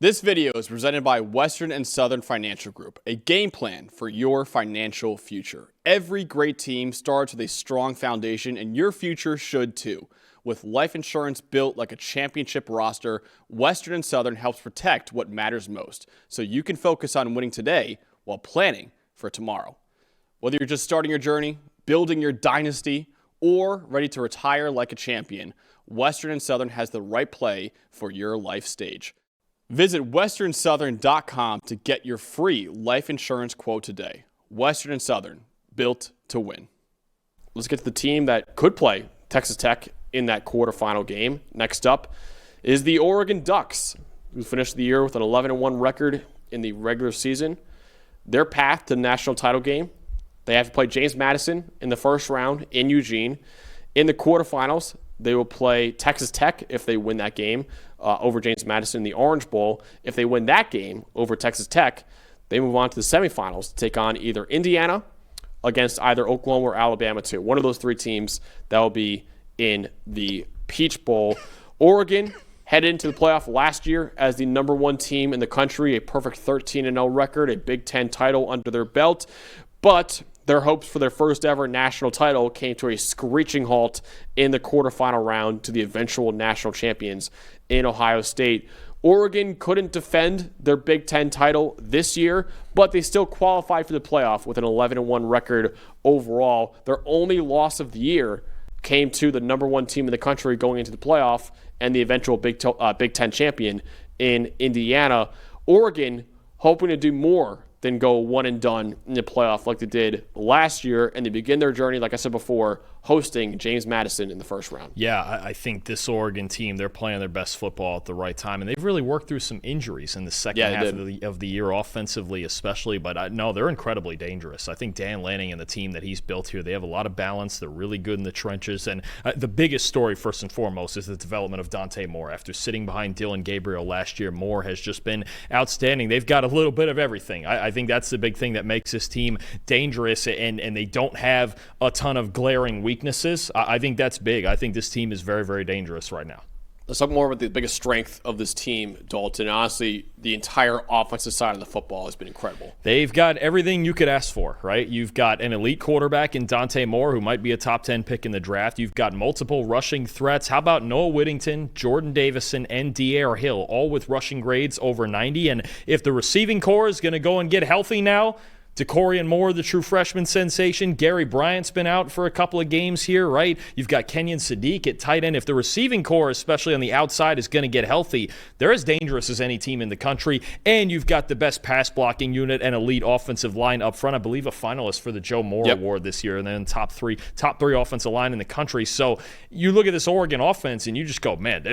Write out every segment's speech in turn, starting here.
This video is presented by Western and Southern Financial Group, a game plan for your financial future. Every great team starts with a strong foundation, and your future should too. With life insurance built like a championship roster, Western and Southern helps protect what matters most, so you can focus on winning today while planning for tomorrow. Whether you're just starting your journey, building your dynasty, or ready to retire like a champion, Western and Southern has the right play for your life stage. Visit westernsouthern.com to get your free life insurance quote today. Western and Southern, built to win. Let's get to the team that could play Texas Tech in that quarterfinal game. Next up is the Oregon Ducks, who finished the year with an 11-1 record in the regular season. Their path to the national title game, they have to play James Madison in the first round in Eugene. In the quarterfinals, they will play Texas Tech if they win that game over James Madison in the Orange Bowl. If they win that game over Texas Tech, they move on to the semifinals to take on either Indiana against either Oklahoma or Alabama too. One of those three teams that will be in the Peach Bowl. Oregon headed into the playoff last year as the number one team in the country, a perfect 13-0 record, a Big Ten title under their belt. But their hopes for their first ever national title came to a screeching halt in the quarterfinal round to the eventual national champions in Ohio State. Oregon couldn't defend their Big Ten title this year, but they still qualified for the playoff with an 11-1 record overall. Their only loss of the year came to the number one team in the country going into the playoff and the eventual Big Ten champion in Indiana. Oregon hoping to do more than go one and done in the playoff like they did last year, and they begin their journey, like I said before, hosting James Madison in the first round. Yeah, I think this Oregon team, they're playing their best football at the right time, and they've really worked through some injuries in the second half of the year, offensively especially, but no, they're incredibly dangerous. I think Dan Lanning and the team that he's built here, they have a lot of balance. They're really good in the trenches, and the biggest story, first and foremost, is the development of Dante Moore. After sitting behind Dylan Gabriel last year, Moore has just been outstanding. They've got a little bit of everything. I think that's the big thing that makes this team dangerous, and they don't have a ton of glaring weaknesses. I think that's big. I think this team is very, very dangerous right now. Let's talk more about the biggest strength of this team, Dalton. Honestly, the entire offensive side of the football has been incredible. They've got everything you could ask for, right? You've got an elite quarterback in Dante Moore, who might be a top 10 pick in the draft. You've got multiple rushing threats. How about Noah Whittington, Jordan Davison, and D'Air Hill, all with rushing grades over 90? And if the receiving core is going to go and get healthy now, DeCorian Moore, the true freshman sensation. Gary Bryant's been out for a couple of games here, right? You've got Kenyon Sadiq at tight end. If the receiving core, especially on the outside, is going to get healthy, they're as dangerous as any team in the country. And you've got the best pass blocking unit and elite offensive line up front. I believe a finalist for the Joe Moore Award this year, and then top three offensive line in the country. So you look at this Oregon offense and you just go, man,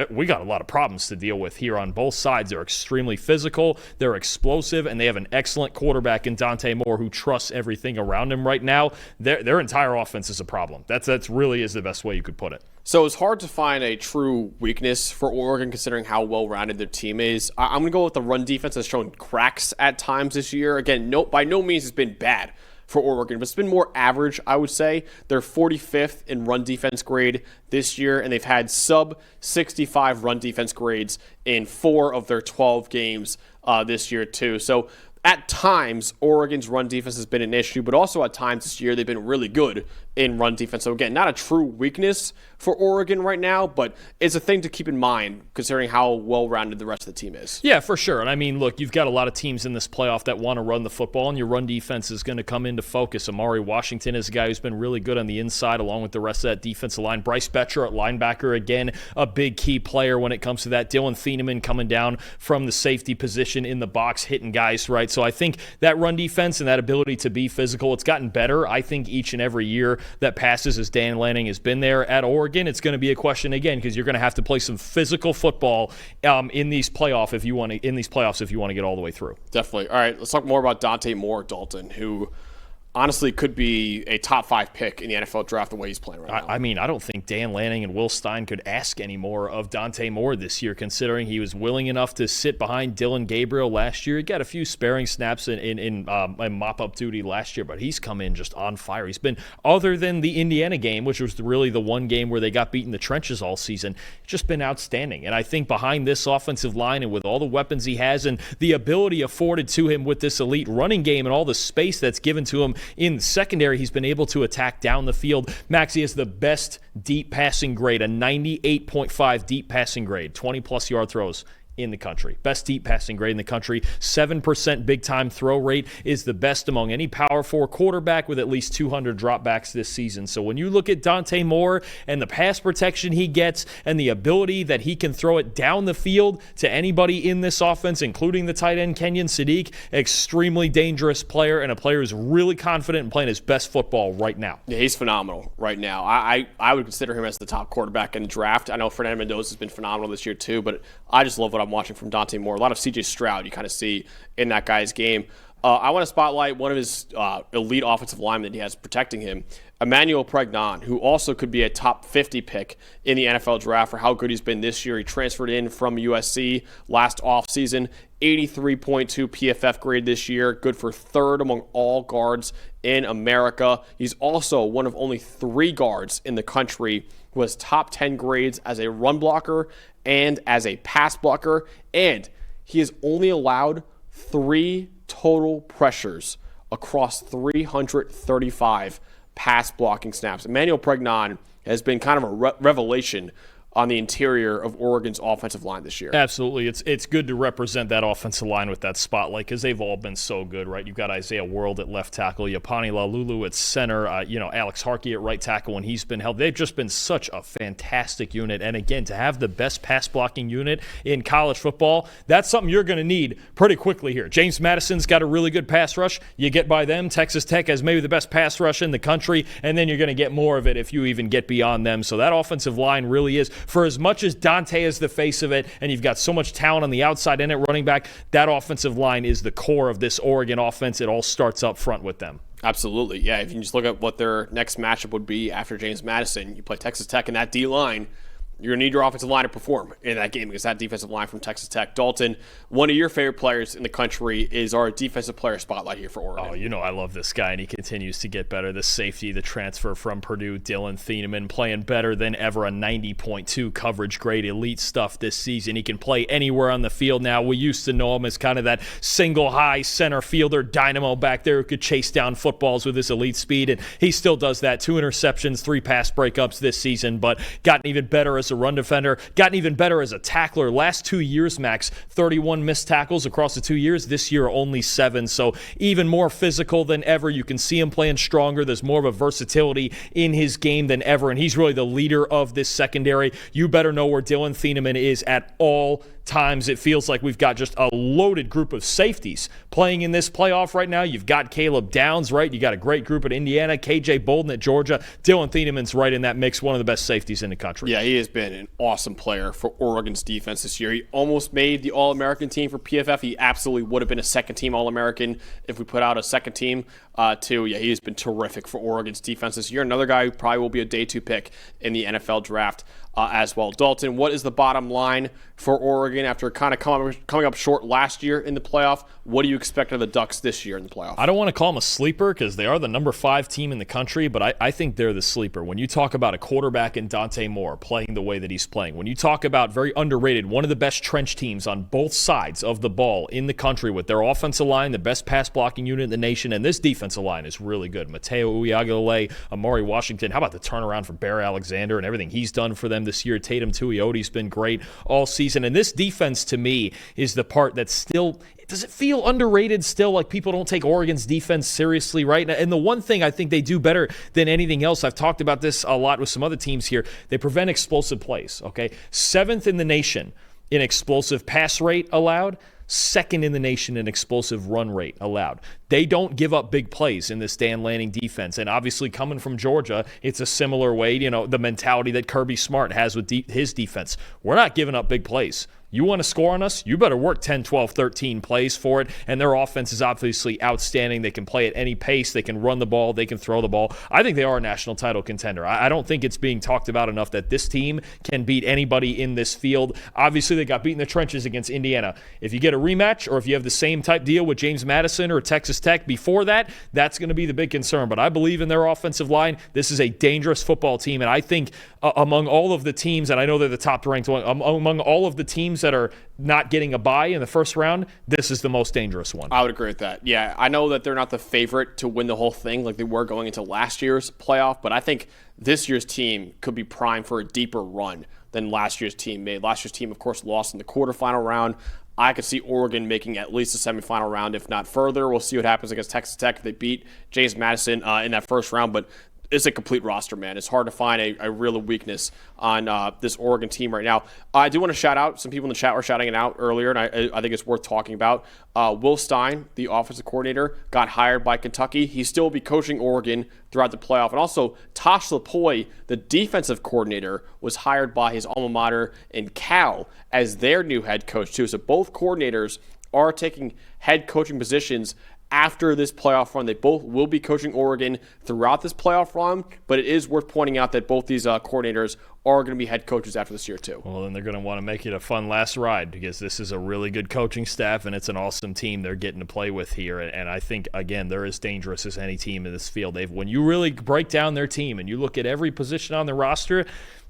we got a lot of problems to deal with here on both sides. They're extremely physical, they're explosive, and they have an excellent quarterback in Dante Moore who trusts everything around him right now. Their entire offense is a problem. That's really is the best way you could put it. So it's hard to find a true weakness for Oregon considering how well-rounded their team is. I'm going to go with the run defense that's shown cracks at times this year. Again, by no means it's been bad for Oregon, but it's been more average, I would say. They're 45th in run defense grade this year, and they've had sub-65 run defense grades in 4 of their 12 games this year, too. So at times, Oregon's run defense has been an issue, but also at times this year they've been really good in run defense. So again, not a true weakness for Oregon right now, but it's a thing to keep in mind considering how well-rounded the rest of the team is. Yeah, for sure. And I mean, look, you've got a lot of teams in this playoff that want to run the football, and your run defense is going to come into focus. Amari Washington is a guy who's been really good on the inside along with the rest of that defensive line. Bryce Betcher at linebacker, again, a big key player when it comes to that. Dylan Thieneman coming down from the safety position in the box, hitting guys, right? So I think that run defense and that ability to be physical, it's gotten better, I think, each and every year that passes as Dan Lanning has been there at Oregon. It's going to be a question again because you're going to have to play some physical football in these playoffs if you want to get all the way through. Definitely. All right, let's talk more about Dante Moore, Dalton, who honestly could be a top 5 pick in the NFL draft the way he's playing right now. I mean, I don't think Dan Lanning and Will Stein could ask any more of Dante Moore this year, considering he was willing enough to sit behind Dylan Gabriel last year. He got a few sparing snaps in mop-up duty last year, but he's come in just on fire. He's been, other than the Indiana game, which was really the one game where they got beat in the trenches all season, just been outstanding. And I think behind this offensive line and with all the weapons he has and the ability afforded to him with this elite running game and all the space that's given to him in the secondary, he's been able to attack down the field. Max, he has the best deep passing grade, a 98.5 deep passing grade, 20-plus yard throws in the country. Best deep passing grade in the country. 7% big-time throw rate is the best among any Power 4 quarterback with at least 200 dropbacks this season. So when you look at Dante Moore and the pass protection he gets and the ability that he can throw it down the field to anybody in this offense, including the tight end Kenyon Sadiq, extremely dangerous player and a player who's really confident in playing his best football right now. Yeah, he's phenomenal right now. I would consider him as the top quarterback in the draft. I know Fernando Mendoza has been phenomenal this year too, but I just love what I'm watching from Dante Moore. A lot of C.J. Stroud you kind of see in that guy's game. I want to spotlight one of his elite offensive linemen that he has protecting him, Emmanuel Pregnon, who also could be a top 50 pick in the NFL draft for how good he's been this year. He transferred in from USC last offseason, 83.2 PFF grade this year, good for third among all guards in America. He's also one of only 3 guards in the country who has top 10 grades as a run blocker and as a pass blocker, and he is only allowed 3 total pressures across 335 pass blocking snaps. Emmanuel Pregnon has been kind of a revelation on the interior of Oregon's offensive line this year. Absolutely. It's good to represent that offensive line with that spotlight because they've all been so good, right? You've got Isaiah World at left tackle, Yapani Lalulu at center, Alex Harkey at right tackle when he's been held. They've just been such a fantastic unit. And again, to have the best pass blocking unit in college football, that's something you're going to need pretty quickly here. James Madison's got a really good pass rush. You get by them. Texas Tech has maybe the best pass rush in the country, and then you're going to get more of it if you even get beyond them. So that offensive line really is, for as much as Dante is the face of it, and you've got so much talent on the outside and at running back, that offensive line is the core of this Oregon offense. It all starts up front with them. Absolutely. Yeah, if you just look at what their next matchup would be after James Madison, you play Texas Tech in that D-line, you're going to need your offensive line to perform in that game because that defensive line from Texas Tech. Dalton, one of your favorite players in the country, is our defensive player spotlight here for Oregon. Oh, I love this guy, and he continues to get better. The safety, the transfer from Purdue, Dylan Thieneman, playing better than ever, a 90.2 coverage grade, elite stuff this season. He can play anywhere on the field now. We used to know him as kind of that single high center fielder dynamo back there who could chase down footballs with his elite speed, and he still does that. 2 interceptions, 3 pass breakups this season, but gotten even better as a run defender, gotten even better as a tackler. Last 2 years, Max, 31 missed tackles across the 2 years. This year, only 7. So even more physical than ever. You can see him playing stronger. There's more of a versatility in his game than ever, and he's really the leader of this secondary. You better know where Dylan Thieneman is at all times. It feels like we've got just a loaded group of safeties playing in this playoff right now. You've got Caleb Downs, right? You got a great group at Indiana, KJ Bolden at Georgia. Dylan Thieneman's right in that mix, one of the best safeties in the country. Yeah, he has been an awesome player for Oregon's defense this year. He almost made the All-American team for PFF. He absolutely would have been a second-team All-American if we put out a second team too. Yeah, he has been terrific for Oregon's defense this year. Another guy who probably will be a day 2 pick in the NFL draft as well. Dalton, what is the bottom line for Oregon after kind of coming up short last year in the playoff? What do you expect of the Ducks this year in the playoff? I don't want to call them a sleeper because they are the number 5 team in the country, but I think they're the sleeper. When you talk about a quarterback in Dante Moore playing the way that he's playing, when you talk about very underrated, one of the best trench teams on both sides of the ball in the country with their offensive line, the best pass blocking unit in the nation, and this defensive line is really good. Mateo Uiagalelei, Amari Washington, how about the turnaround for Bear Alexander and everything he's done for them this year? Tatum Tuiotti's been great all season, and this defense to me is the part that's still, does it feel underrated still? Like people don't take Oregon's defense seriously, right? And the one thing I think they do better than anything else, I've talked about this a lot with some other teams here, they prevent explosive plays, okay? 7th in the nation in explosive pass rate allowed, 2nd in the nation in explosive run rate allowed. They don't give up big plays in this Dan Lanning defense. And obviously coming from Georgia, it's a similar way, the mentality that Kirby Smart has with his defense. We're not giving up big plays. You want to score on us? You better work 10, 12, 13 plays for it. And their offense is obviously outstanding. They can play at any pace. They can run the ball. They can throw the ball. I think they are a national title contender. I don't think it's being talked about enough that this team can beat anybody in this field. Obviously, they got beat in the trenches against Indiana. If you get a rematch or if you have the same type deal with James Madison or Texas Tech before that, that's going to be the big concern. But I believe in their offensive line. This is a dangerous football team. And I think among all of the teams, and I know they're the top-ranked one, among all of the teams that are not getting a bye in the first round, this is the most dangerous one. I would agree with that. Yeah, I know that they're not the favorite to win the whole thing like they were going into last year's playoff, but I think this year's team could be primed for a deeper run than last year's team made. Last year's team, of course, lost in the quarterfinal round. I could see Oregon making at least a semifinal round, if not further. We'll see what happens against Texas Tech if they beat James Madison in that first round, but it's a complete roster, man. It's hard to find a real weakness on this Oregon team right now. I do want to shout out, some people in the chat were shouting it out earlier, and I think it's worth talking about. Will Stein, the offensive coordinator, got hired by Kentucky. He still will be coaching Oregon throughout the playoff. And also, Tosh Lapoy, the defensive coordinator, was hired by his alma mater in Cal as their new head coach, too. So both coordinators are taking head coaching positions after this playoff run. They both will be coaching Oregon throughout this playoff run, but it is worth pointing out that both these coordinators are going to be head coaches after this year too. Well, then they're going to want to make it a fun last ride because this is a really good coaching staff and it's an awesome team they're getting to play with here. And I think, again, they're as dangerous as any team in this field. When you really break down their team and you look at every position on the roster,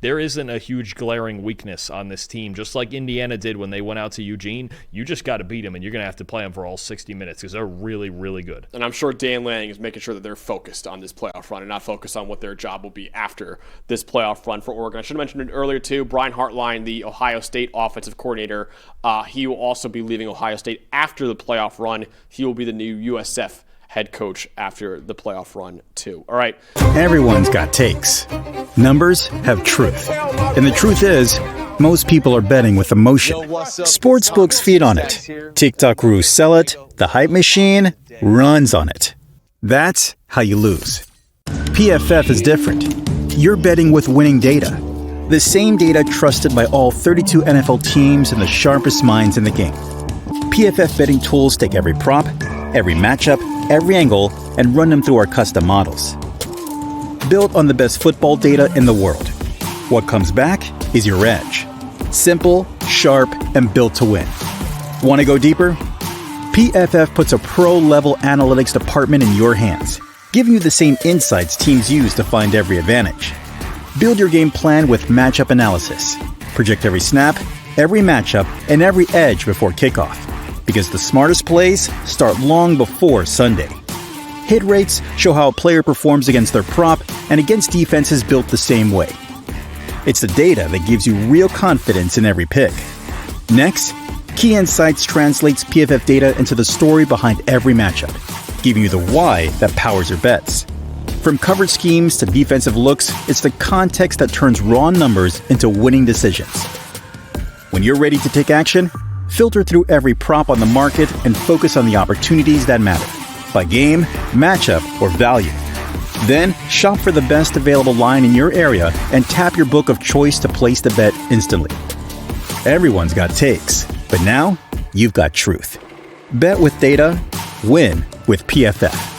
there isn't a huge glaring weakness on this team. Just like Indiana did when they went out to Eugene, you just got to beat them, and you're going to have to play them for all 60 minutes because they're really, really good. And I'm sure Dan Lanning is making sure that they're focused on this playoff run and not focused on what their job will be after this playoff run for Oregon. I should have mentioned it earlier, too. Brian Hartline, the Ohio State offensive coordinator, he will also be leaving Ohio State after the playoff run. He will be the new USF head coach after the playoff run, too. All right. Everyone's got takes. Numbers have truth. And the truth is, most people are betting with emotion. Sportsbooks feed on it. TikTok gurus sell it. The hype machine runs on it. That's how you lose. PFF is different. You're betting with winning data. The same data trusted by all 32 NFL teams and the sharpest minds in the game. PFF betting tools take every prop, every matchup, every angle, and run them through our custom models. Built on the best football data in the world. What comes back is your edge. Simple, sharp, and built to win. Want to go deeper? PFF puts a pro-level analytics department in your hands, giving you the same insights teams use to find every advantage. Build your game plan with matchup analysis. Project every snap, every matchup, and every edge before kickoff. Because the smartest plays start long before Sunday. Hit rates show how a player performs against their prop and against defenses built the same way. It's the data that gives you real confidence in every pick. Next, Key Insights translates PFF data into the story behind every matchup, giving you the why that powers your bets. From coverage schemes to defensive looks, it's the context that turns raw numbers into winning decisions. When you're ready to take action, filter through every prop on the market and focus on the opportunities that matter, by game, matchup, or value. Then, shop for the best available line in your area and tap your book of choice to place the bet instantly. Everyone's got takes, but now you've got truth. Bet with data, win with PFF.